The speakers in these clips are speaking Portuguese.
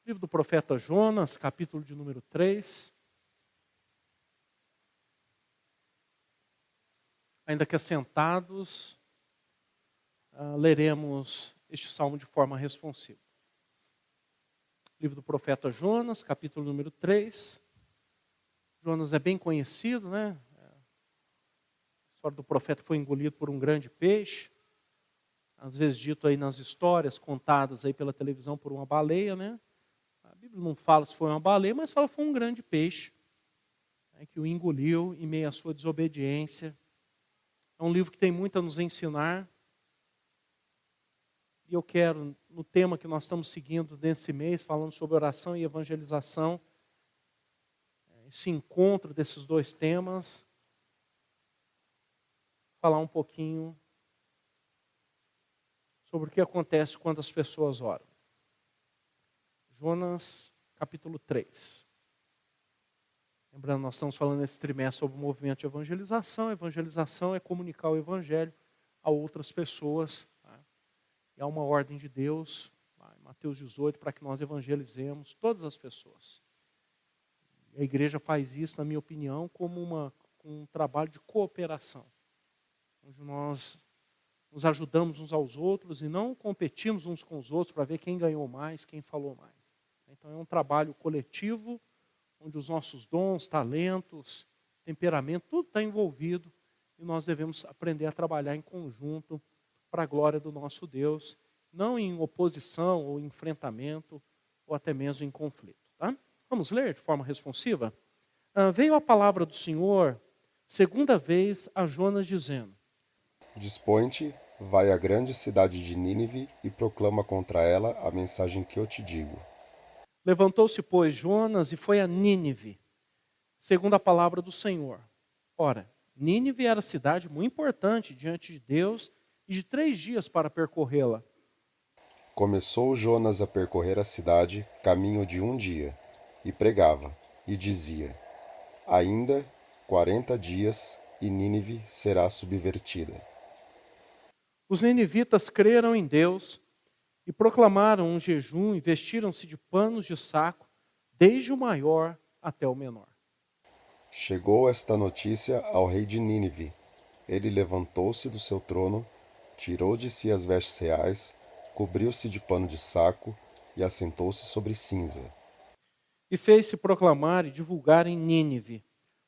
Livro do profeta Jonas, capítulo de número 3. Ainda que assentados, leremos este salmo de forma responsiva. Livro do profeta Jonas, capítulo número 3. Jonas é bem conhecido, né? A história do profeta foi engolido por um grande peixe. Às vezes dito aí nas histórias contadas aí pela televisão por uma baleia, né? A Bíblia não fala se foi uma baleia, mas fala que foi um grande peixe, né, que o engoliu em meio à sua desobediência. É um livro que tem muito a nos ensinar. E eu quero, no tema que nós estamos seguindo nesse mês, falando sobre oração e evangelização, esse encontro desses dois temas, falar um pouquinho sobre o que acontece quando as pessoas oram. Jonas, capítulo 3. Lembrando, nós estamos falando nesse trimestre sobre o movimento de evangelização. Evangelização é comunicar o evangelho a outras pessoas. Tá? É uma ordem de Deus, em Mateus 18, para que nós evangelizemos todas as pessoas. A igreja faz isso, na minha opinião, como um trabalho de cooperação, onde nós nos ajudamos uns aos outros e não competimos uns com os outros para ver quem ganhou mais, quem falou mais. Então é um trabalho coletivo, onde os nossos dons, talentos, temperamento, tudo está envolvido e nós devemos aprender a trabalhar em conjunto para a glória do nosso Deus, não em oposição ou enfrentamento ou até mesmo em conflito. Tá? Vamos ler de forma responsiva? Veio a palavra do Senhor, segunda vez a Jonas dizendo: Dispõe-te, vai à grande cidade de Nínive e proclama contra ela a mensagem que eu te digo. Levantou-se, pois, Jonas e foi a Nínive, segundo a palavra do Senhor. Ora, Nínive era cidade muito importante diante de Deus e de 3 dias para percorrê-la. Começou Jonas a percorrer a cidade, caminho de um dia, e pregava, e dizia: Ainda 40 dias e Nínive será subvertida. Os ninivitas creram em Deus e proclamaram um jejum e vestiram-se de panos de saco, desde o maior até o menor. Chegou esta notícia ao rei de Nínive. Ele levantou-se do seu trono, tirou de si as vestes reais, cobriu-se de pano de saco e assentou-se sobre cinza. E fez-se proclamar e divulgar em Nínive,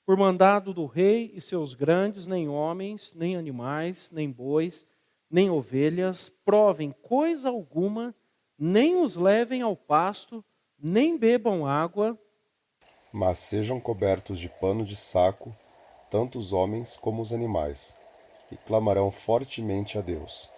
por mandado do rei e seus grandes, nem homens, nem animais, nem bois, nem ovelhas, provem coisa alguma, nem os levem ao pasto, nem bebam água, Mas sejam cobertos de pano de saco, tanto os homens como os animais, e clamarão fortemente a Deus.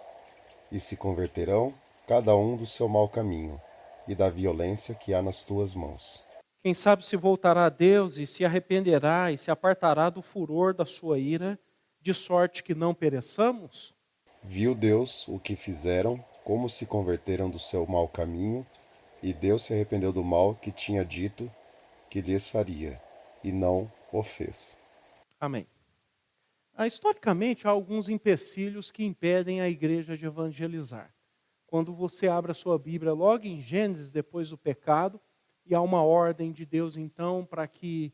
E se converterão, cada um do seu mau caminho, e da violência que há nas tuas mãos. quem sabe se voltará a Deus e se arrependerá e se apartará do furor da sua ira, de sorte que não pereçamos? Viu Deus o que fizeram, como se converteram do seu mau caminho, e Deus se arrependeu do mal que tinha dito que lhes faria, e não o fez. Amém. Historicamente, há alguns empecilhos que impedem a igreja de evangelizar. Quando você abre a sua Bíblia logo em Gênesis, depois do pecado, e há uma ordem de Deus, então, para que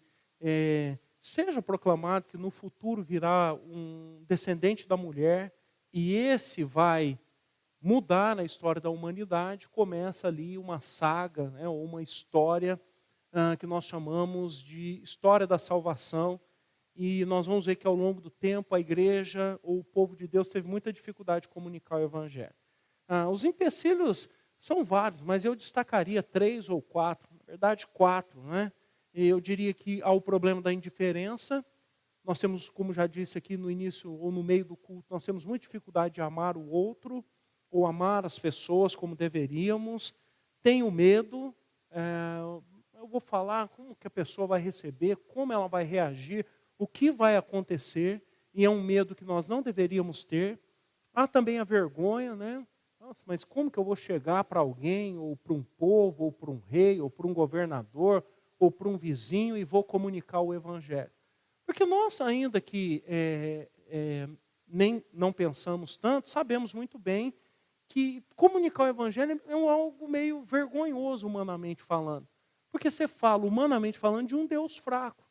seja proclamado que no futuro virá um descendente da mulher, e esse vai mudar a história da humanidade, começa ali uma saga, né, ou uma história que nós chamamos de história da salvação. E nós vamos ver que ao longo do tempo a igreja ou o povo de Deus teve muita dificuldade de comunicar o evangelho. Os empecilhos são vários, mas eu destacaria 3 ou 4, na verdade 4, né? Eu diria que há o problema da indiferença. Nós temos, como já disse aqui no início ou no meio do culto, nós temos muita dificuldade de amar o outro ou amar as pessoas como deveríamos. Tenho medo, eu vou falar como que a pessoa vai receber, como ela vai reagir, o que vai acontecer, e é um medo que nós não deveríamos ter. Há também a vergonha, né? Nossa, mas como que eu vou chegar para alguém, ou para um povo, ou para um rei, ou para um governador, ou para um vizinho e vou comunicar o evangelho? Porque nós, ainda que nem não pensamos tanto, sabemos muito bem que comunicar o evangelho é algo meio vergonhoso, humanamente falando. Porque você fala, humanamente falando, de um Deus fraco.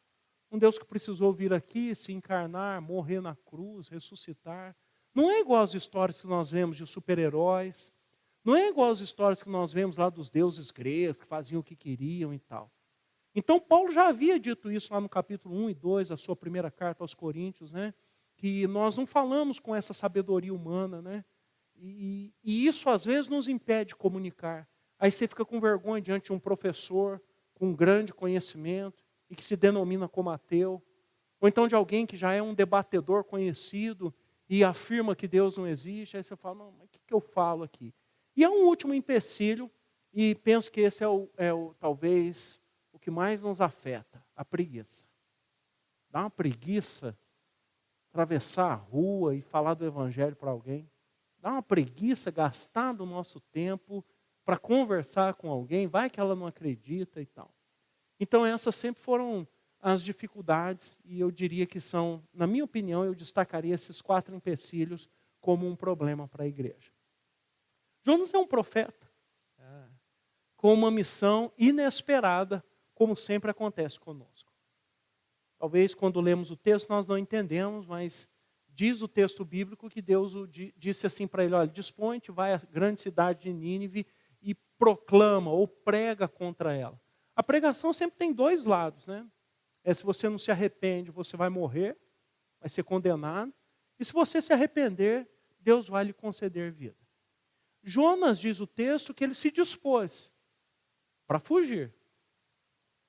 Um Deus que precisou vir aqui, se encarnar, morrer na cruz, ressuscitar. Não é igual às histórias que nós vemos de super-heróis. Não é igual às histórias que nós vemos lá dos deuses gregos, que faziam o que queriam e tal. Então, Paulo já havia dito isso lá no capítulo 1 e 2, a sua primeira carta aos Coríntios, né? Que nós não falamos com essa sabedoria humana, né? E isso, às vezes, nos impede de comunicar. Aí você fica com vergonha diante de um professor com grande conhecimento e que se denomina como ateu. Ou então de alguém que já é um debatedor conhecido e afirma que Deus não existe. Aí você fala, não, mas o que eu falo aqui? E há um último empecilho, e penso que esse talvez o que mais nos afeta, a preguiça. Dá uma preguiça atravessar a rua e falar do evangelho para alguém. Dá uma preguiça gastar do nosso tempo para conversar com alguém, vai que ela não acredita e tal. Então essas sempre foram as dificuldades, e eu diria que são, na minha opinião, eu destacaria esses 4 empecilhos como um problema para a igreja. Jonas é um profeta, com uma missão inesperada, como sempre acontece conosco. Talvez quando lemos o texto nós não entendemos, mas diz o texto bíblico que Deus disse assim para ele, olha, dispõe-te, vai à grande cidade de Nínive e proclama ou prega contra ela. A pregação sempre tem 2 lados, né? Se você não se arrepende, você vai morrer, vai ser condenado. E se você se arrepender, Deus vai lhe conceder vida. Jonas, diz o texto, que ele se dispôs para fugir.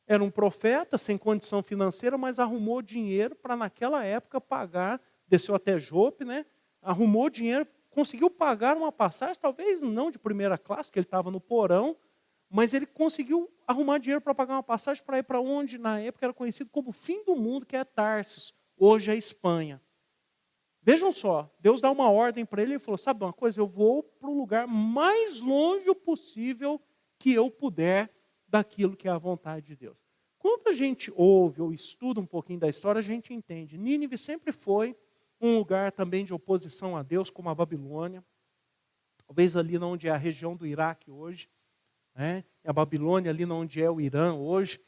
Era um profeta sem condição financeira, mas arrumou dinheiro para naquela época pagar, desceu até Jope, né? Arrumou dinheiro, conseguiu pagar uma passagem, talvez não de primeira classe, porque ele estava no porão, mas ele conseguiu arrumar dinheiro para pagar uma passagem para ir para onde na época era conhecido como o fim do mundo, que é Tarsis, hoje é Espanha. Vejam só, Deus dá uma ordem para ele e falou, sabe uma coisa, eu vou para o lugar mais longe possível que eu puder daquilo que é a vontade de Deus. Quando a gente ouve ou estuda um pouquinho da história, a gente entende. Nínive sempre foi um lugar também de oposição a Deus, como a Babilônia. Talvez ali onde é a região do Iraque hoje. A Babilônia ali onde é o Irã hoje.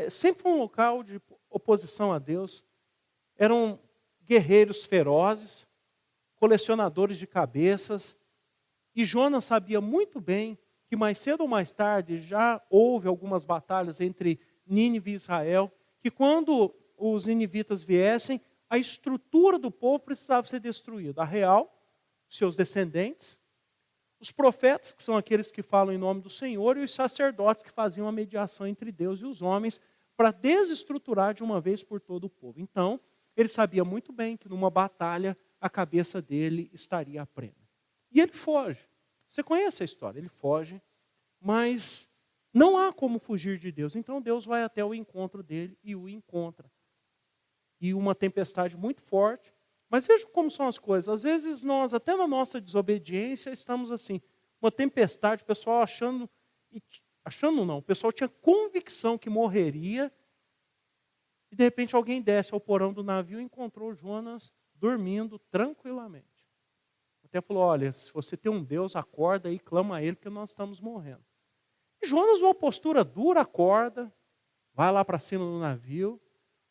Sempre foi um local de oposição a Deus. Eram guerreiros ferozes, colecionadores de cabeças. E Jonas sabia muito bem que mais cedo ou mais tarde já houve algumas batalhas entre Nínive e Israel, que quando os ninivitas viessem, a estrutura do povo precisava ser destruída. A real, seus descendentes, os profetas, que são aqueles que falam em nome do Senhor, e os sacerdotes que faziam a mediação entre Deus e os homens para desestruturar de uma vez por todo o povo. Então, ele sabia muito bem que numa batalha a cabeça dele estaria a prêmio. E ele foge. Você conhece a história, ele foge, mas não há como fugir de Deus. Então Deus vai até o encontro dele e o encontra. E uma tempestade muito forte. Mas vejam como são as coisas. Às vezes nós, até na nossa desobediência, estamos assim, uma tempestade, o pessoal achando não, o pessoal tinha convicção que morreria, e de repente alguém desce ao porão do navio e encontrou Jonas dormindo tranquilamente. Até falou, olha, se você tem um Deus, acorda e clama a Ele, porque nós estamos morrendo. E Jonas, uma postura dura, acorda, vai lá para cima do navio,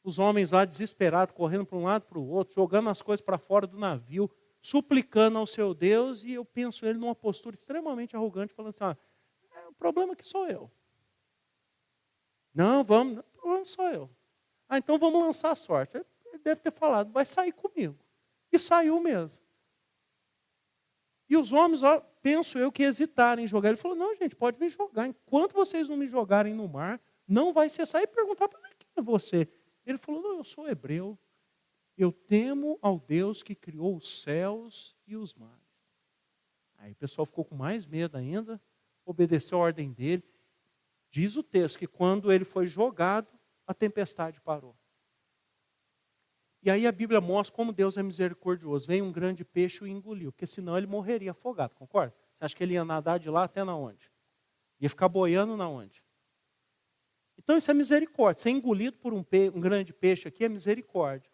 os homens lá desesperados, correndo para um lado para o outro, jogando as coisas para fora do navio, suplicando ao seu Deus, e eu penso ele numa postura extremamente arrogante, falando assim, o problema é que sou eu. Não, o problema sou eu. Então vamos lançar a sorte. Ele deve ter falado, vai sair comigo. E saiu mesmo. E os homens, penso eu, que hesitaram em jogar. Ele falou, não, gente, pode me jogar. Enquanto vocês não me jogarem no mar, não vai cessar. E perguntar para ele, quem é você? Ele falou, não, eu sou hebreu. Eu temo ao Deus que criou os céus e os mares. Aí o pessoal ficou com mais medo ainda, obedeceu a ordem dele. Diz o texto que quando ele foi jogado, a tempestade parou. E aí a Bíblia mostra como Deus é misericordioso. Veio um grande peixe e o engoliu, porque senão ele morreria afogado, concorda? Você acha que ele ia nadar de lá até na onde? Ia ficar boiando na onde? Então isso é misericórdia. Ser engolido por um grande peixe aqui é misericórdia.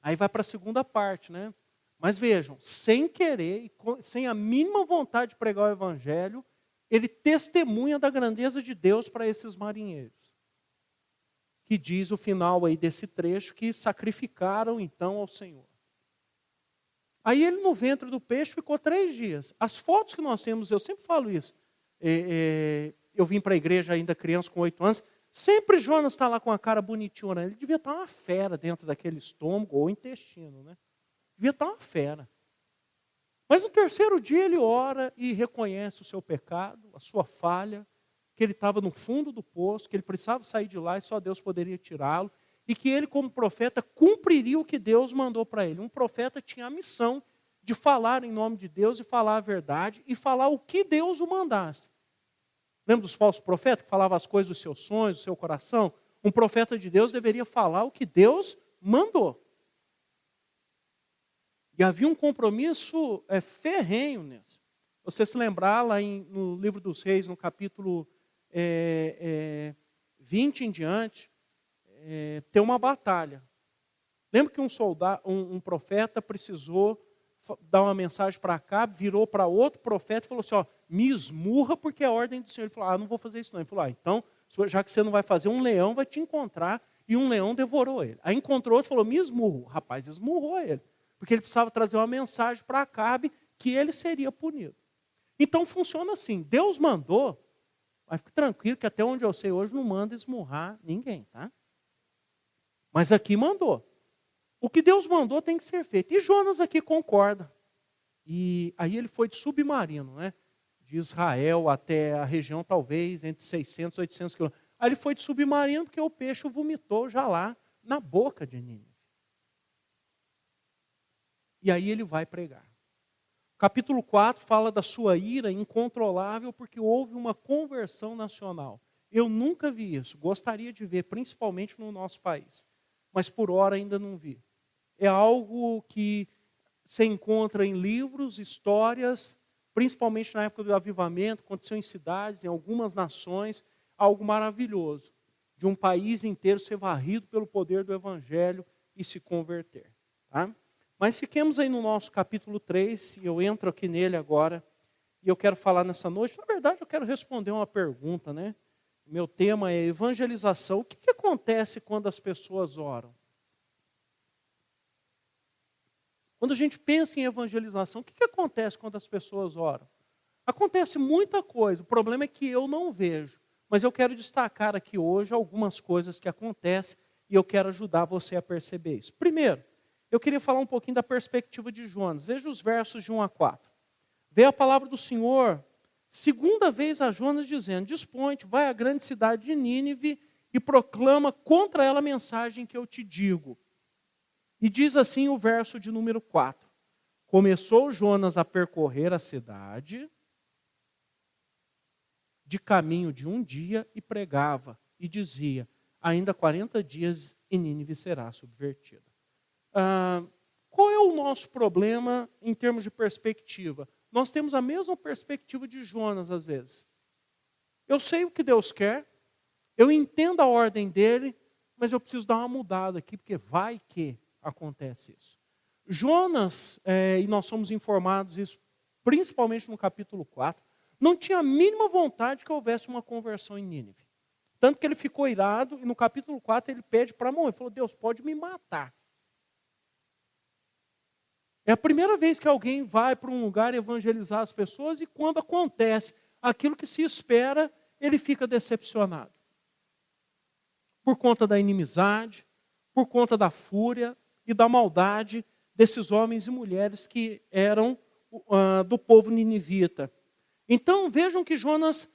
Aí vai para a segunda parte, né? Mas vejam, sem querer, sem a mínima vontade de pregar o evangelho, ele testemunha da grandeza de Deus para esses marinheiros. Que diz o final aí desse trecho, que sacrificaram então ao Senhor. Aí ele no ventre do peixe ficou 3 dias. As fotos que nós temos, eu sempre falo isso. Eu vim para a igreja ainda criança, com 8 anos. Sempre Jonas está lá com a cara bonitinha. Ele devia estar uma fera dentro daquele estômago ou intestino, né? Devia estar uma fera. Mas no 3º dia ele ora e reconhece o seu pecado, a sua falha, que ele estava no fundo do poço, que ele precisava sair de lá e só Deus poderia tirá-lo, e que ele, como profeta, cumpriria o que Deus mandou para ele. Um profeta tinha a missão de falar em nome de Deus e falar a verdade e falar o que Deus o mandasse. Lembra dos falsos profetas que falavam as coisas dos seus sonhos, do seu coração? Um profeta de Deus deveria falar o que Deus mandou. E havia um compromisso ferrenho nisso. Você se lembrar lá no livro dos Reis, no capítulo 20 em diante, tem uma batalha. Lembra que um profeta precisou dar uma mensagem para Acabe, virou para outro profeta e falou assim, me esmurra porque é a ordem do Senhor. Ele falou, não vou fazer isso não. Ele falou, então, já que você não vai fazer, um leão vai te encontrar, e um leão devorou ele. Aí encontrou outro e falou, me esmurro. O rapaz esmurrou ele, porque ele precisava trazer uma mensagem para Acabe que ele seria punido. Então funciona assim, Deus mandou, mas fique tranquilo que até onde eu sei hoje não manda esmurrar ninguém, tá? Mas aqui mandou. O que Deus mandou tem que ser feito. E Jonas aqui concorda. E aí ele foi de submarino, né? De Israel até a região talvez entre 600 e 800 quilômetros. Aí ele foi de submarino porque o peixe o vomitou já lá na boca de Nínive. E aí ele vai pregar. Capítulo 4 fala da sua ira incontrolável porque houve uma conversão nacional. Eu nunca vi isso. Gostaria de ver, principalmente no nosso país. Mas por hora ainda não vi. É algo que se encontra em livros, histórias, principalmente na época do avivamento, aconteceu em cidades, em algumas nações, algo maravilhoso. De um país inteiro ser varrido pelo poder do evangelho e se converter. Tá? Mas fiquemos aí no nosso capítulo 3, e eu entro aqui nele agora, e eu quero falar nessa noite, na verdade eu quero responder uma pergunta, né? Meu tema é evangelização. O que acontece quando as pessoas oram? Quando a gente pensa em evangelização, o que acontece quando as pessoas oram? Acontece muita coisa, o problema é que eu não vejo. Mas eu quero destacar aqui hoje algumas coisas que acontecem e eu quero ajudar você a perceber isso. Primeiro, eu queria falar um pouquinho da perspectiva de Jonas. Veja os versos de 1 a 4. Veio a palavra do Senhor, segunda vez a Jonas dizendo, dispõe-te, vai à grande cidade de Nínive e proclama contra ela a mensagem que eu te digo. E diz assim o verso de número 4. Começou Jonas a percorrer a cidade de caminho de um dia e pregava e dizia, ainda 40 dias e Nínive será subvertida. Qual é o nosso problema em termos de perspectiva? Nós temos a mesma perspectiva de Jonas às vezes. Eu sei o que Deus quer, eu entendo a ordem dele, mas eu preciso dar uma mudada aqui, porque vai que acontece isso. Jonas, e nós somos informados isso principalmente no capítulo 4, não tinha a mínima vontade que houvesse uma conversão em Nínive. Tanto que ele ficou irado e no capítulo 4 ele pede para morrer. Ele falou, Deus, pode me matar. É a primeira vez que alguém vai para um lugar evangelizar as pessoas e quando acontece aquilo que se espera, ele fica decepcionado. Por conta da inimizade, por conta da fúria e da maldade desses homens e mulheres que eram do povo ninivita. Então vejam que Jonas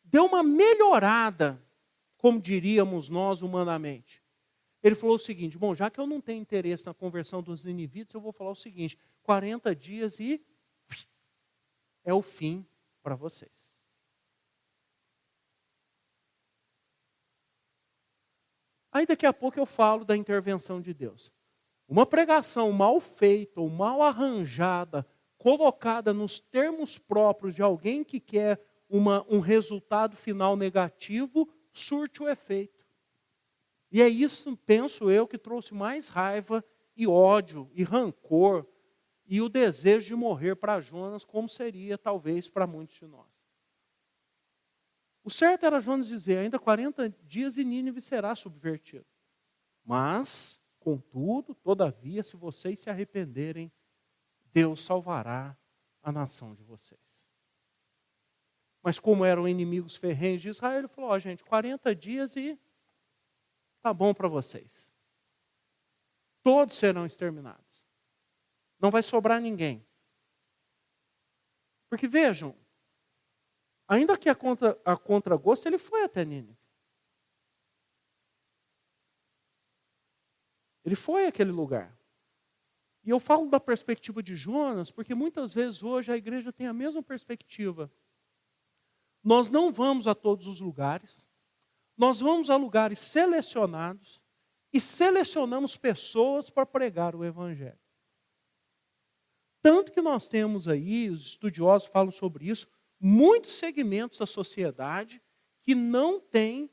deu uma melhorada, como diríamos nós humanamente. Ele falou o seguinte, bom, já que eu não tenho interesse na conversão dos ninivitas, eu vou falar o seguinte, 40 dias e é o fim para vocês. Aí daqui a pouco eu falo da intervenção de Deus. Uma pregação mal feita ou mal arranjada, colocada nos termos próprios de alguém que quer um resultado final negativo, surte o efeito. E é isso, penso eu, que trouxe mais raiva e ódio e rancor e o desejo de morrer para Jonas, como seria talvez para muitos de nós. O certo era Jonas dizer, ainda 40 dias e Nínive será subvertido. Mas, contudo, todavia, se vocês se arrependerem, Deus salvará a nação de vocês. Mas como eram inimigos ferrenhos de Israel, ele falou, gente, 40 dias e tá bom para vocês. Todos serão exterminados. Não vai sobrar ninguém. Porque vejam, ainda que a contragosto, ele foi até Nínive. Ele foi àquele lugar. E eu falo da perspectiva de Jonas, porque muitas vezes hoje a igreja tem a mesma perspectiva. Nós não vamos a todos os lugares, nós vamos a lugares selecionados e selecionamos pessoas para pregar o evangelho. Tanto que nós temos aí, os estudiosos falam sobre isso, muitos segmentos da sociedade que não têm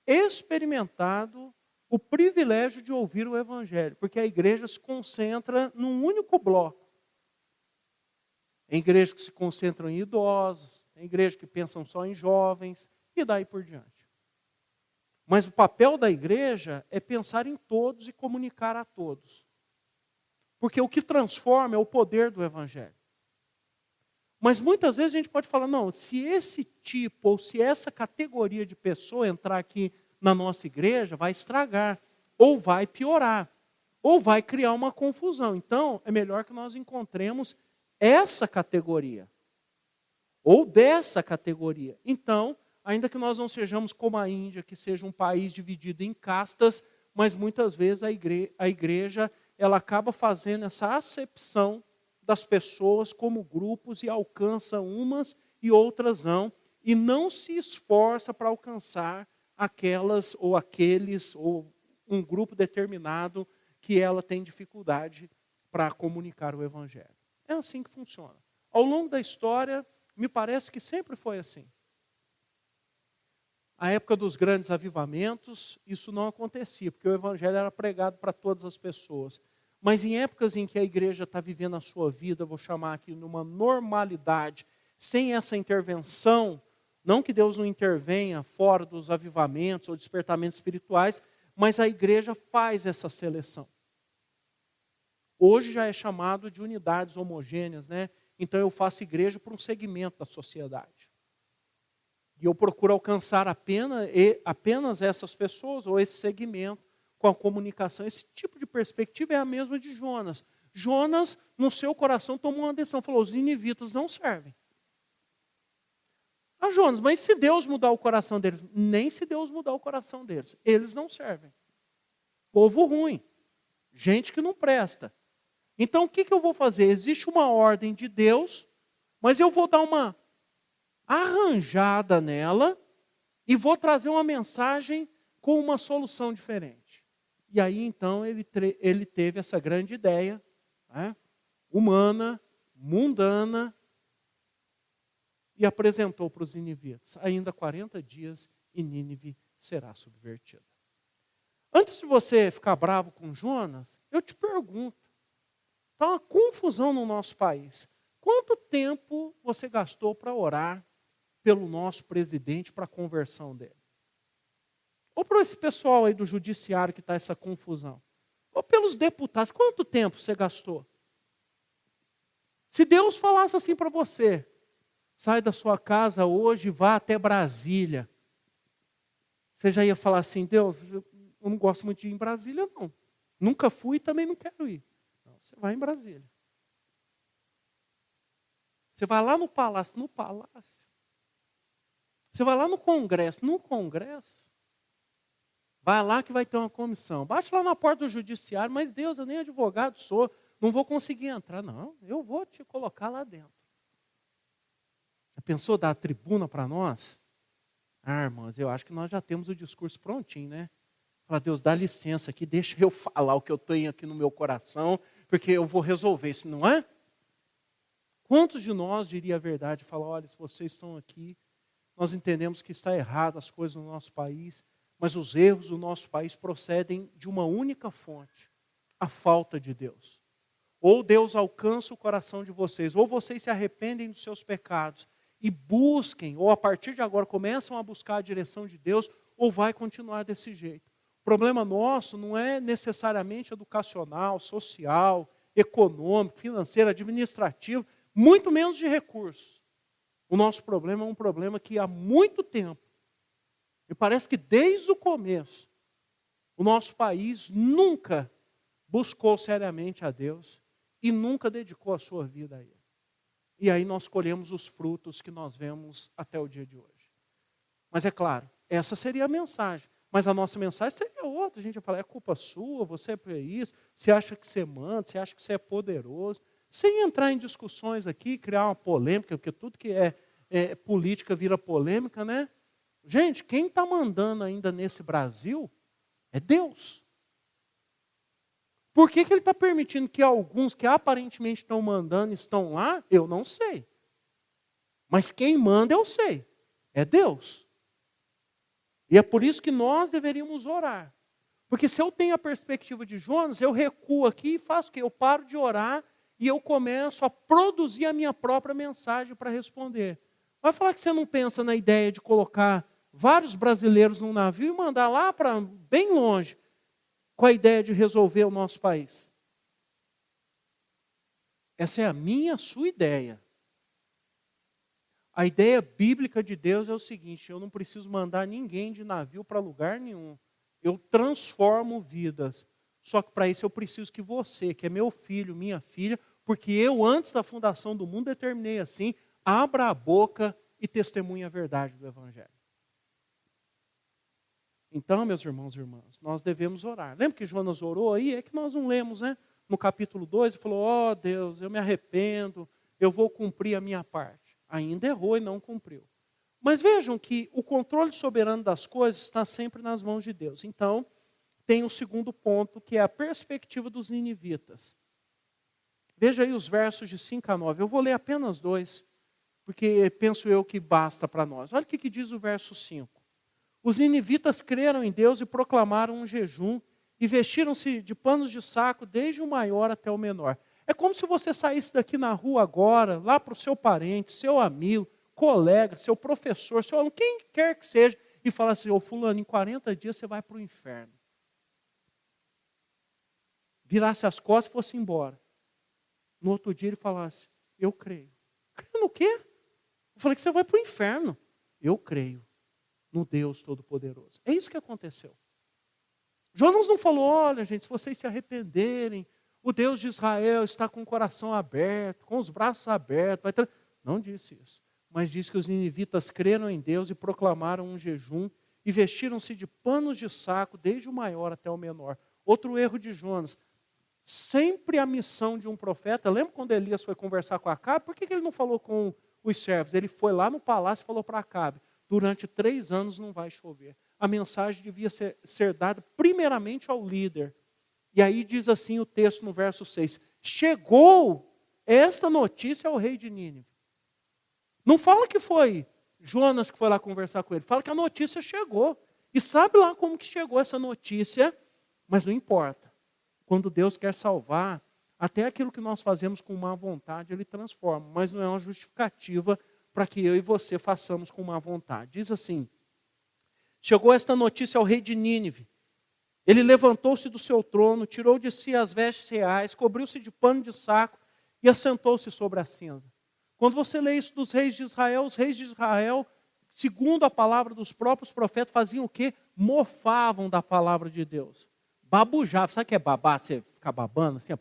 experimentado o privilégio de ouvir o evangelho, porque a igreja se concentra num único bloco. Tem igrejas que se concentram em idosos, tem igrejas que pensam só em jovens, e daí por diante. Mas o papel da igreja é pensar em todos e comunicar a todos. Porque o que transforma é o poder do evangelho. Mas muitas vezes a gente pode falar, não, se esse tipo ou se essa categoria de pessoa entrar aqui na nossa igreja, vai estragar, ou vai piorar, ou vai criar uma confusão. Então, é melhor que nós encontremos essa categoria, ou dessa categoria. Então, ainda que nós não sejamos como a Índia, que seja um país dividido em castas, mas muitas vezes a igreja ela acaba fazendo essa acepção das pessoas como grupos e alcança umas e outras não se esforça para alcançar aquelas ou aqueles, ou um grupo determinado que ela tem dificuldade para comunicar o evangelho. É assim que funciona. Ao longo da história, me parece que sempre foi assim. A época dos grandes avivamentos, isso não acontecia, porque o evangelho era pregado para todas as pessoas. Mas em épocas em que a igreja está vivendo a sua vida, vou chamar aqui numa normalidade, sem essa intervenção, não que Deus não intervenha fora dos avivamentos ou despertamentos espirituais, mas a igreja faz essa seleção. Hoje já é chamado de unidades homogêneas, né? Então eu faço igreja para um segmento da sociedade. E eu procuro alcançar apenas essas pessoas ou esse segmento com a comunicação. Esse tipo de perspectiva é a mesma de Jonas. Jonas, no seu coração, tomou uma decisão, falou, os ninivitas não servem. Ah, Jonas, mas se Deus mudar o coração deles? Nem se Deus mudar o coração deles. Eles não servem. Povo ruim. Gente que não presta. Então, o que eu vou fazer? Existe uma ordem de Deus, mas eu vou dar uma arranjada nela e vou trazer uma mensagem com uma solução diferente. E aí, então, ele teve essa grande ideia, né, humana, mundana, e apresentou para os ninivitas. Ainda 40 dias e Nínive será subvertida. Antes de você ficar bravo com Jonas, eu te pergunto, está uma confusão no nosso país. Quanto tempo você gastou para orar pelo nosso presidente, para a conversão dele? Ou para esse pessoal aí do judiciário que está essa confusão? Ou pelos deputados, quanto tempo você gastou? Se Deus falasse assim para você, sai da sua casa hoje e vá até Brasília. Você já ia falar assim, Deus, eu não gosto muito de ir em Brasília, não. Nunca fui e também não quero ir. Não, você vai em Brasília. Você vai lá no palácio, Você vai lá no Congresso, Vai lá que vai ter uma comissão. Bate lá na porta do judiciário, mas Deus, eu nem advogado sou, não vou conseguir entrar. Não, eu vou te colocar lá dentro. Já pensou dar a tribuna para nós? Ah, irmãos, eu acho que nós já temos o discurso prontinho, né? Fala, Deus, dá licença aqui, deixa eu falar o que eu tenho aqui no meu coração, porque eu vou resolver isso, não é? Quantos de nós diria a verdade e falar, olha, se vocês estão aqui, nós entendemos que está errado as coisas no nosso país, mas os erros do nosso país procedem de uma única fonte, a falta de Deus. ou Deus alcança o coração de vocês, ou vocês se arrependem dos seus pecados e busquem, ou a partir de agora começam a buscar a direção de Deus, ou vai continuar desse jeito. O problema nosso não é necessariamente educacional, social, econômico, financeiro, administrativo, muito menos de recursos. O nosso problema é um problema que há muito tempo, e parece que desde o começo, o nosso país nunca buscou seriamente a Deus e nunca dedicou a sua vida a Ele. E aí nós colhemos os frutos que nós vemos até o dia de hoje. Mas é claro, essa seria a mensagem. Mas a nossa mensagem seria outra. A gente ia falar, é culpa sua, você é isso, você acha que você manda, você acha que você é poderoso. Sem entrar em discussões aqui, criar uma polêmica, porque tudo que é política vira polêmica, né? Gente, quem está mandando ainda nesse Brasil é Deus. Por que Ele está permitindo que alguns que aparentemente estão mandando estão lá? Eu não sei. Mas quem manda eu sei. É Deus. E é por isso que nós deveríamos orar. Porque se eu tenho a perspectiva de Jonas, eu recuo aqui e faço o quê? Eu paro de orar e eu começo a produzir a minha própria mensagem para responder. Vai falar que você não pensa na ideia de colocar vários brasileiros num navio e mandar lá para bem longe, com a ideia de resolver o nosso país. Essa é a minha, a sua ideia. A ideia bíblica de Deus é o seguinte: eu não preciso mandar ninguém de navio para lugar nenhum. Eu transformo vidas. Só que para isso eu preciso que você, que é meu filho, minha filha, porque eu antes da fundação do mundo determinei assim, abra a boca e testemunhe a verdade do Evangelho. Então, meus irmãos e irmãs, nós devemos orar. Lembra que Jonas orou aí? É que nós não lemos, né? No capítulo 2, ele falou, ó Deus, eu me arrependo, eu vou cumprir a minha parte. Ainda errou e não cumpriu. Mas vejam que o controle soberano das coisas está sempre nas mãos de Deus. Então, tem o segundo ponto, que é a perspectiva dos ninivitas. Veja aí os versos de 5 a 9. Eu vou ler apenas 2, porque penso eu que basta para nós. Olha o que diz o verso 5. Os ninivitas creram em Deus e proclamaram um jejum e vestiram-se de panos de saco, desde o maior até o menor. É como se você saísse daqui na rua agora, lá para o seu parente, seu amigo, colega, seu professor, seu aluno, quem quer que seja, e falasse, ô fulano, em 40 dias você vai para o inferno. Virasse as costas e fosse embora. No outro dia ele falasse, eu creio. Creio no quê? Eu falei que você vai para o inferno. Eu creio no Deus Todo-Poderoso. É isso que aconteceu. Jonas não falou, olha gente, se vocês se arrependerem, o Deus de Israel está com o coração aberto, com os braços abertos. Não disse isso. Mas disse que os ninivitas creram em Deus e proclamaram um jejum e vestiram-se de panos de saco, desde o maior até o menor. Outro erro de Jonas. Sempre a missão de um profeta. Lembra quando Elias foi conversar com Acabe? Por que ele não falou com os servos? Ele foi lá no palácio e falou para Acabe, durante 3 anos não vai chover. A mensagem devia ser dada primeiramente ao líder. E aí diz assim o texto no verso 6. Chegou esta notícia ao rei de Nínive. Não fala que foi Jonas que foi lá conversar com ele. Fala que a notícia chegou. E sabe lá como que chegou essa notícia? Mas não importa. Quando Deus quer salvar, até aquilo que nós fazemos com má vontade, Ele transforma. Mas não é uma justificativa para que eu e você façamos com má vontade. Diz assim, chegou esta notícia ao rei de Nínive. Ele levantou-se do seu trono, tirou de si as vestes reais, cobriu-se de pano de saco e assentou-se sobre a cinza. Quando você lê isso dos reis de Israel, os reis de Israel, segundo a palavra dos próprios profetas, faziam o quê? Mofavam da palavra de Deus. Babujavam. Sabe o que é babar? Você ficar babando assim,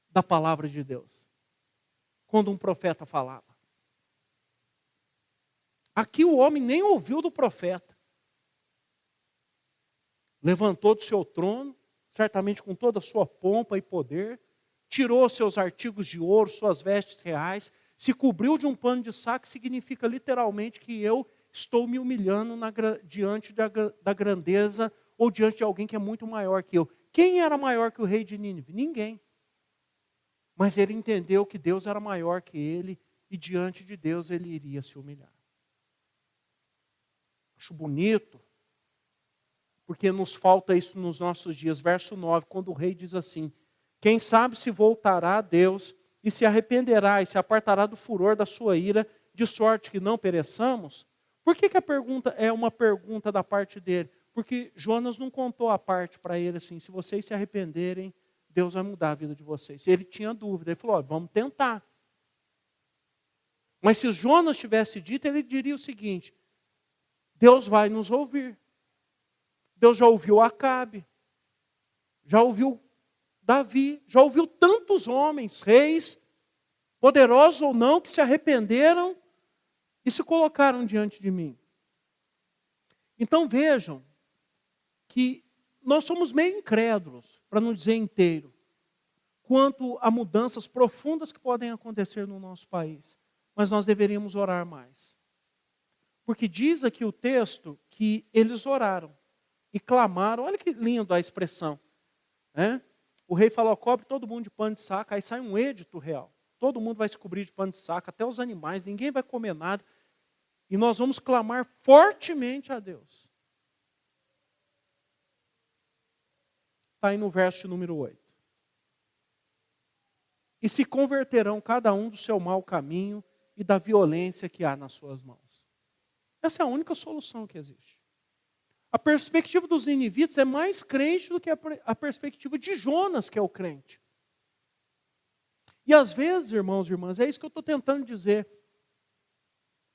da palavra de Deus. Quando um profeta falava. Aqui o homem nem ouviu do profeta. Levantou do seu trono, certamente com toda a sua pompa e poder, tirou seus artigos de ouro, suas vestes reais, se cobriu de um pano de saco, significa literalmente que eu estou me humilhando diante da grandeza ou diante de alguém que é muito maior que eu. Quem era maior que o rei de Nínive? Ninguém. Mas ele entendeu que Deus era maior que ele e diante de Deus ele iria se humilhar. Acho bonito, porque nos falta isso nos nossos dias. Verso 9, quando o rei diz assim, Quem sabe se voltará a Deus e se arrependerá e se apartará do furor da sua ira, de sorte que não pereçamos? Por que a pergunta é uma pergunta da parte dele? Porque Jonas não contou a parte para ele assim, se vocês se arrependerem, Deus vai mudar a vida de vocês. Ele tinha dúvida, ele falou, ó, vamos tentar. Mas se Jonas tivesse dito, ele diria o seguinte, Deus vai nos ouvir. Deus já ouviu Acabe, já ouviu Davi, já ouviu tantos homens, reis, poderosos ou não, que se arrependeram e se colocaram diante de mim. Então vejam que nós somos meio incrédulos, para não dizer inteiro, quanto a mudanças profundas que podem acontecer no nosso país. Mas nós deveríamos orar mais. Porque diz aqui o texto que eles oraram e clamaram. Olha que lindo a expressão. Né? O rei falou, cobre todo mundo de pano de saco, aí sai um edito real. Todo mundo vai se cobrir de pano de saco, até os animais, ninguém vai comer nada. E nós vamos clamar fortemente a Deus. Está aí no verso número 8. E se converterão cada um do seu mau caminho e da violência que há nas suas mãos. Essa é a única solução que existe. A perspectiva dos ninivitas é mais crente do que a perspectiva de Jonas, que é o crente. E às vezes, irmãos e irmãs, é isso que eu estou tentando dizer.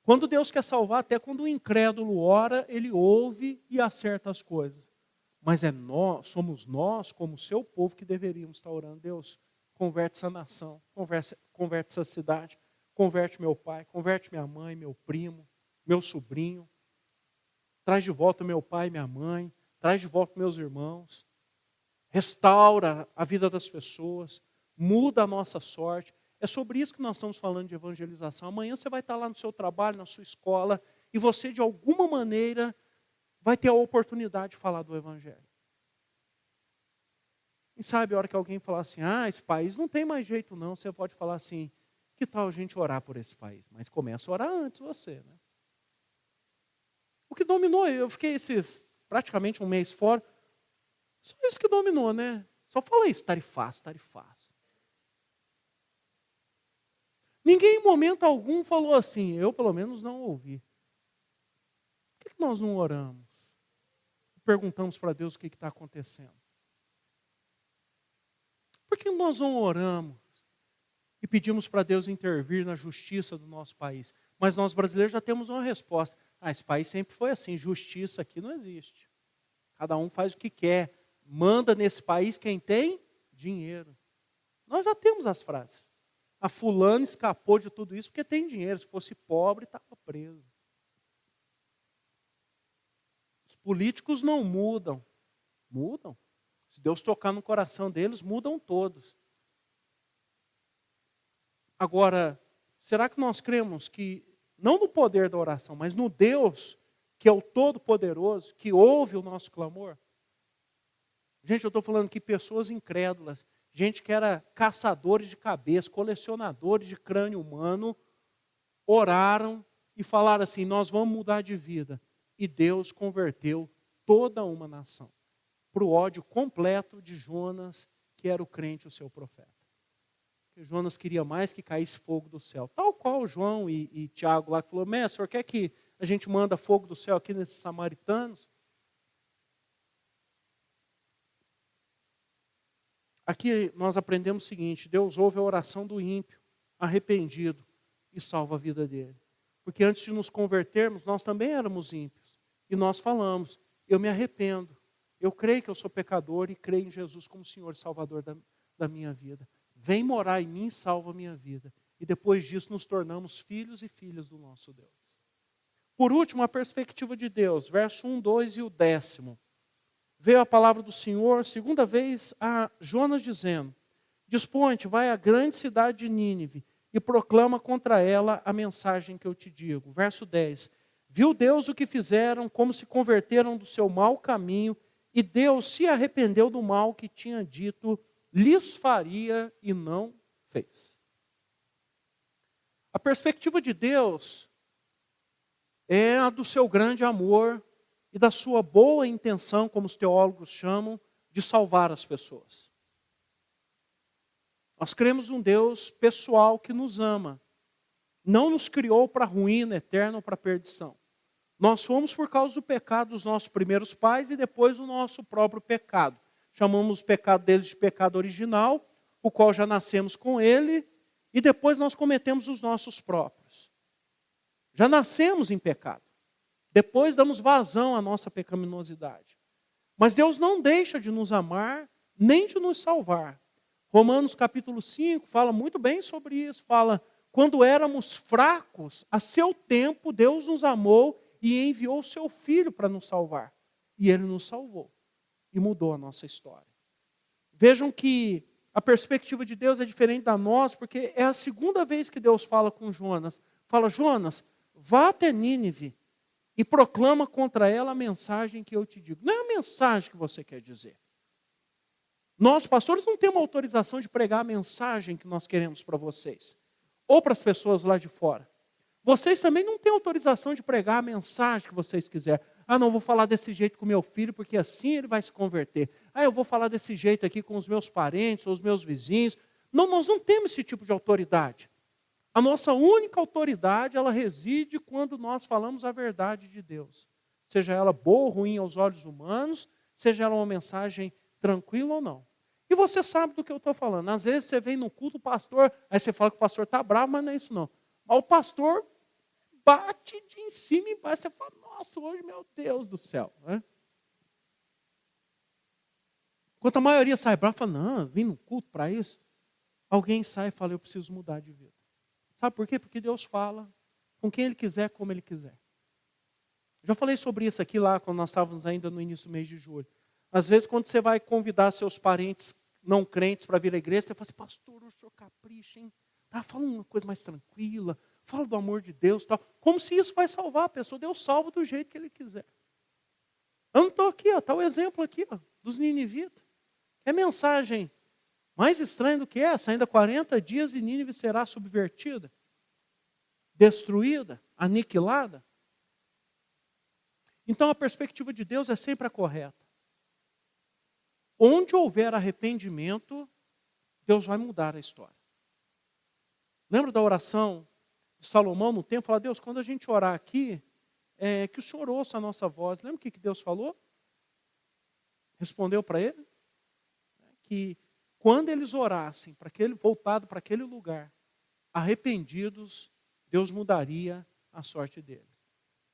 Quando Deus quer salvar, até quando o incrédulo ora, ele ouve e acerta as coisas. Mas somos nós, como seu povo, que deveríamos estar orando. Deus, converte essa nação, converte essa cidade, converte meu pai, converte minha mãe, meu primo, meu sobrinho. Traz de volta meu pai e minha mãe, traz de volta meus irmãos. Restaura a vida das pessoas, muda a nossa sorte. É sobre isso que nós estamos falando de evangelização. Amanhã você vai estar lá no seu trabalho, na sua escola, e você, de alguma maneira, vai ter a oportunidade de falar do Evangelho. E sabe, a hora que alguém falar assim, esse país não tem mais jeito não, você pode falar assim, que tal a gente orar por esse país? Mas começa a orar antes você, né? O que dominou, eu fiquei praticamente um mês fora, só isso que dominou, né? Só fala isso, tarifácio, tarifácio. Ninguém em momento algum falou assim, eu pelo menos não ouvi. Por que nós não oramos? Perguntamos para Deus o que está acontecendo. Por que nós não oramos e pedimos para Deus intervir na justiça do nosso país? Mas nós brasileiros já temos uma resposta. Esse país sempre foi assim, justiça aqui não existe. Cada um faz o que quer. Manda nesse país quem tem dinheiro. Nós já temos as frases. A fulana escapou de tudo isso porque tem dinheiro. Se fosse pobre, estava preso. Os políticos não mudam. Mudam. Se Deus tocar no coração deles, mudam todos. Agora, será que nós cremos que, não no poder da oração, mas no Deus, que é o Todo-Poderoso, que ouve o nosso clamor? Gente, eu estou falando que pessoas incrédulas, gente que era caçadores de cabeça, colecionadores de crânio humano, oraram e falaram assim, nós vamos mudar de vida. E Deus converteu toda uma nação para o ódio completo de Jonas, que era o crente, o seu profeta. Porque Jonas queria mais que caísse fogo do céu. Tal qual João e Tiago lá, que falou, mestre, o senhor quer que a gente manda fogo do céu aqui nesses samaritanos? Aqui nós aprendemos o seguinte, Deus ouve a oração do ímpio, arrependido, e salva a vida dele. Porque antes de nos convertermos, nós também éramos ímpios. E nós falamos, eu me arrependo, eu creio que eu sou pecador e creio em Jesus como Senhor e Salvador da minha vida. Vem morar em mim e salva a minha vida. E depois disso nos tornamos filhos e filhas do nosso Deus. Por último, a perspectiva de Deus, verso 1, 2 e o 10º. Veio a palavra do Senhor, segunda vez, a Jonas dizendo, dispõe-te, vai à grande cidade de Nínive e proclama contra ela a mensagem que eu te digo. Verso 10. Viu Deus o que fizeram, como se converteram do seu mau caminho, e Deus se arrependeu do mal que tinha dito, lhes faria e não fez. A perspectiva de Deus é a do seu grande amor e da sua boa intenção, como os teólogos chamam, de salvar as pessoas. Nós cremos um Deus pessoal que nos ama. Não nos criou para ruína eterna ou para perdição. Nós fomos por causa do pecado dos nossos primeiros pais e depois do nosso próprio pecado. Chamamos o pecado deles de pecado original, o qual já nascemos com ele, e depois nós cometemos os nossos próprios. Já nascemos em pecado. Depois damos vazão à nossa pecaminosidade. Mas Deus não deixa de nos amar, nem de nos salvar. Romanos capítulo 5 fala muito bem sobre isso. Fala, quando éramos fracos, a seu tempo Deus nos amou e enviou o seu Filho para nos salvar. E Ele nos salvou e mudou a nossa história. Vejam que a perspectiva de Deus é diferente da nossa, porque é a segunda vez que Deus fala com Jonas. Fala, Jonas, vá até Nínive e proclama contra ela a mensagem que eu te digo. Não é a mensagem que você quer dizer. Nós, pastores, não temos autorização de pregar a mensagem que nós queremos para vocês. Ou para as pessoas lá de fora. Vocês também não têm autorização de pregar a mensagem que vocês quiserem. Ah, não, vou falar desse jeito com meu filho, porque assim ele vai se converter. Ah, eu vou falar desse jeito aqui com os meus parentes, ou os meus vizinhos. Não, nós não temos esse tipo de autoridade. A nossa única autoridade, ela reside quando nós falamos a verdade de Deus. Seja ela boa ou ruim aos olhos humanos, seja ela uma mensagem tranquila ou não. E você sabe do que eu estou falando. Às vezes você vem no culto, o pastor, aí você fala que o pastor está bravo, mas não é isso não. Mas o pastor bate de em cima e embaixo. Você fala, nossa, hoje, meu Deus do céu. Né? Enquanto a maioria sai brava, fala, não, eu vim no culto para isso. Alguém sai e fala, eu preciso mudar de vida. Sabe por quê? Porque Deus fala com quem Ele quiser, como Ele quiser. Já falei sobre isso aqui lá, quando nós estávamos ainda no início do mês de julho. Às vezes, quando você vai convidar seus parentes não crentes para vir à igreja, você fala assim, pastor, o senhor capricha, hein? Tá, fala uma coisa mais tranquila, fala do amor de Deus, tal. Como se isso vai salvar a pessoa. Deus salva do jeito que Ele quiser. Eu não estou aqui, está o exemplo aqui, dos ninivitas. É mensagem mais estranha do que essa. Ainda 40 dias e Nínive será subvertida, destruída, aniquilada. Então a perspectiva de Deus é sempre a correta. Onde houver arrependimento, Deus vai mudar a história. Lembra da oração de Salomão no templo? Fala, Deus, quando a gente orar aqui, que o Senhor ouça a nossa voz. Lembra o que Deus falou? Respondeu para ele? Que quando eles orassem, voltado para aquele lugar, arrependidos, Deus mudaria a sorte deles.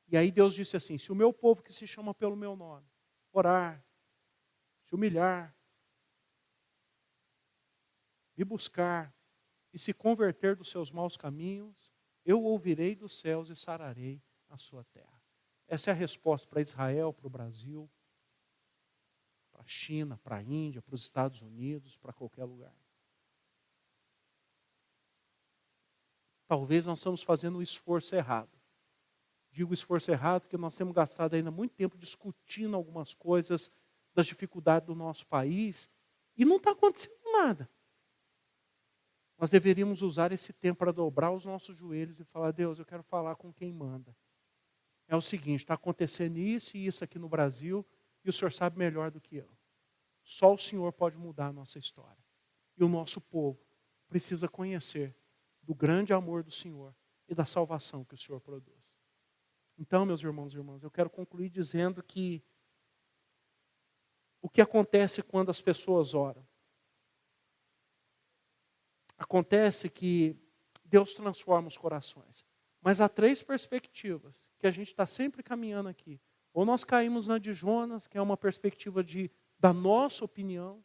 E aí Deus disse assim, se o meu povo que se chama pelo meu nome, orar, se humilhar, me buscar e se converter dos seus maus caminhos, eu ouvirei dos céus e sararei a sua terra. Essa é a resposta para Israel, para o Brasil, para a China, para a Índia, para os Estados Unidos, para qualquer lugar. Talvez nós estamos fazendo o esforço errado. Digo esforço errado porque nós temos gastado ainda muito tempo discutindo algumas coisas das dificuldades do nosso país e não está acontecendo nada. Nós deveríamos usar esse tempo para dobrar os nossos joelhos e falar, Deus, eu quero falar com quem manda. É o seguinte, está acontecendo isso e isso aqui no Brasil e o Senhor sabe melhor do que eu. Só o Senhor pode mudar a nossa história. E o nosso povo precisa conhecer do grande amor do Senhor e da salvação que o Senhor produz. Então, meus irmãos e irmãs, eu quero concluir dizendo que o que acontece quando as pessoas oram? Acontece que Deus transforma os corações. Mas há 3 perspectivas que a gente está sempre caminhando aqui. Ou nós caímos na de Jonas, que é uma perspectiva da nossa opinião,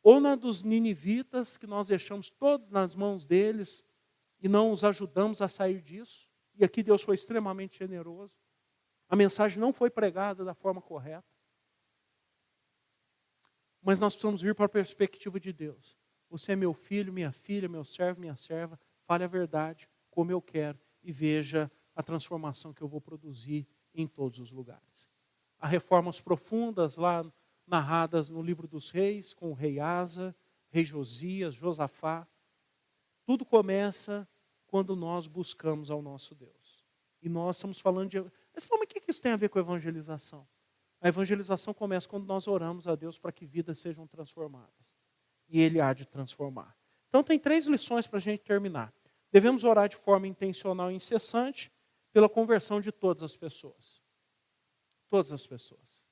ou na dos ninivitas, que nós deixamos todos nas mãos deles e não os ajudamos a sair disso. E aqui Deus foi extremamente generoso. A mensagem não foi pregada da forma correta. Mas nós precisamos vir para a perspectiva de Deus. Você é meu filho, minha filha, meu servo, minha serva. Fale a verdade como eu quero e veja a transformação que eu vou produzir em todos os lugares. Há reformas profundas lá narradas no livro dos reis, com o rei Asa, rei Josias, Josafá. Tudo começa quando nós buscamos ao nosso Deus. E nós estamos falando de... Mas o que isso tem a ver com evangelização? A evangelização começa quando nós oramos a Deus para que vidas sejam transformadas. E Ele há de transformar. Então tem 3 lições para a gente terminar. Devemos orar de forma intencional e incessante pela conversão de todas as pessoas. Todas as pessoas.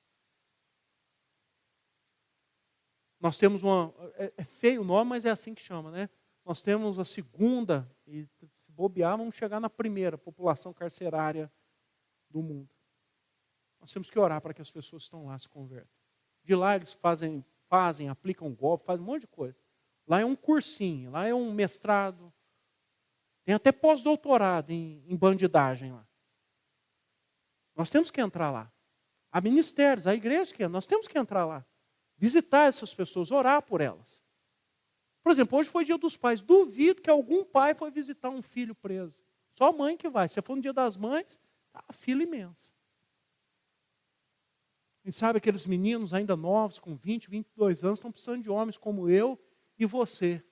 Nós temos é feio o nome, mas é assim que chama, né? Nós temos a segunda, e se bobear, vamos chegar na primeira população carcerária do mundo. Nós temos que orar para que as pessoas que estão lá se convertam. De lá eles fazem, aplicam golpe, fazem um monte de coisa. Lá é um cursinho, lá é um mestrado, tem até pós-doutorado em bandidagem lá. Nós temos que entrar lá. Há ministérios, há igrejas que nós temos que entrar lá. Visitar essas pessoas, orar por elas. Por exemplo, hoje foi dia dos pais. Duvido que algum pai foi visitar um filho preso. Só a mãe que vai. Se for no dia das mães, tá a fila imensa. Quem sabe aqueles meninos ainda novos, com 20, 22 anos, estão precisando de homens como eu e você.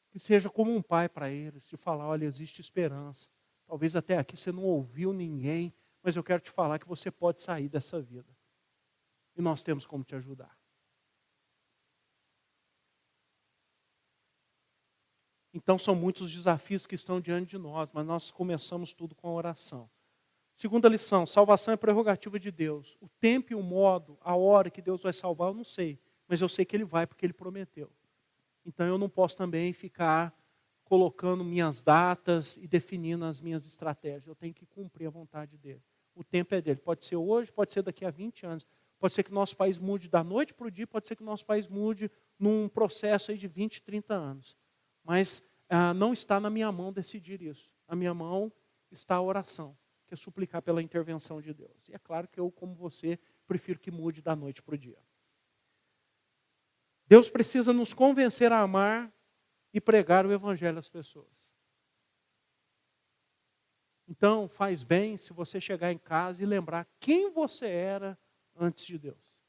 Que seja como um pai para eles, de falar, olha, existe esperança. Talvez até aqui você não ouviu ninguém, mas eu quero te falar que você pode sair dessa vida. E nós temos como te ajudar. Então são muitos os desafios que estão diante de nós, mas nós começamos tudo com a oração. Segunda lição, salvação é prerrogativa de Deus. O tempo e o modo, a hora que Deus vai salvar, eu não sei. Mas eu sei que Ele vai porque Ele prometeu. Então eu não posso também ficar colocando minhas datas e definindo as minhas estratégias. Eu tenho que cumprir a vontade dEle. O tempo é dEle. Pode ser hoje, pode ser daqui a 20 anos. Pode ser que o nosso país mude da noite para o dia, pode ser que o nosso país mude num processo aí de 20, 30 anos. Mas não está na minha mão decidir isso. Na minha mão está a oração, que é suplicar pela intervenção de Deus. E é claro que eu, como você, prefiro que mude da noite para o dia. Deus precisa nos convencer a amar e pregar o Evangelho às pessoas. Então, faz bem se você chegar em casa e lembrar quem você era antes de Deus.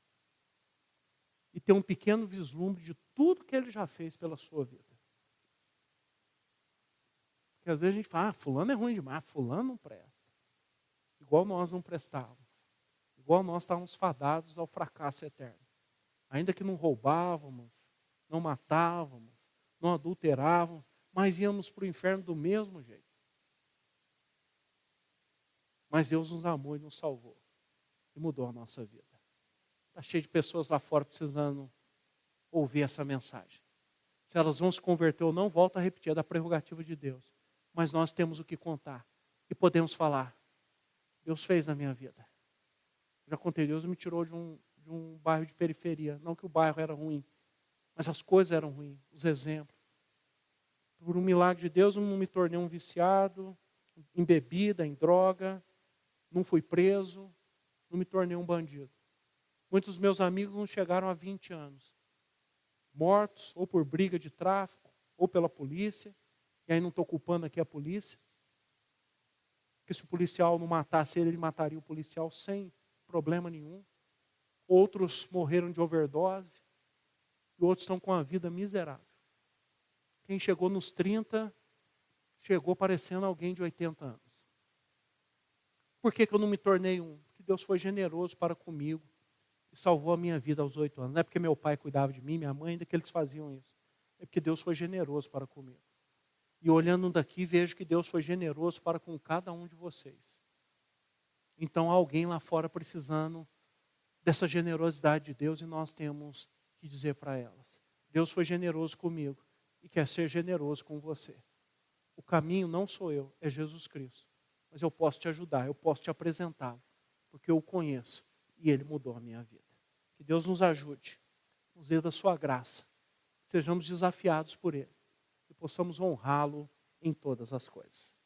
E ter um pequeno vislumbre de tudo que Ele já fez pela sua vida. Porque às vezes a gente fala, fulano é ruim demais, fulano não presta. Igual nós não prestávamos. Igual nós estávamos fadados ao fracasso eterno. Ainda que não roubávamos, não matávamos, não adulterávamos, mas íamos para o inferno do mesmo jeito. Mas Deus nos amou e nos salvou. E mudou a nossa vida. Está cheio de pessoas lá fora precisando ouvir essa mensagem. Se elas vão se converter ou não, volto a repetir, é da prerrogativa de Deus. Mas nós temos o que contar. E podemos falar, Deus fez na minha vida. Já contei, Deus me tirou de um bairro de periferia. Não que o bairro era ruim, mas as coisas eram ruins, os exemplos. Por um milagre de Deus, eu não me tornei um viciado em bebida, em droga, não fui preso, não me tornei um bandido. Muitos dos meus amigos não chegaram a 20 anos. Mortos, ou por briga de tráfico, ou pela polícia. E aí não estou culpando aqui a polícia. Porque se o policial não matasse ele mataria o policial sem problema nenhum. Outros morreram de overdose. E outros estão com a vida miserável. Quem chegou nos 30, chegou parecendo alguém de 80 anos. Por que eu não me tornei um? Porque Deus foi generoso para comigo e salvou a minha vida aos 8 anos. Não é porque meu pai cuidava de mim, minha mãe, ainda que eles faziam isso. É porque Deus foi generoso para comigo. E olhando daqui, vejo que Deus foi generoso para com cada um de vocês. Então há alguém lá fora precisando dessa generosidade de Deus e nós temos que dizer para elas. Deus foi generoso comigo e quer ser generoso com você. O caminho não sou eu, é Jesus Cristo. Mas eu posso te ajudar, eu posso te apresentá-lo, porque eu o conheço e ele mudou a minha vida. Que Deus nos ajude, nos dê da sua graça, que sejamos desafiados por ele e possamos honrá-lo em todas as coisas.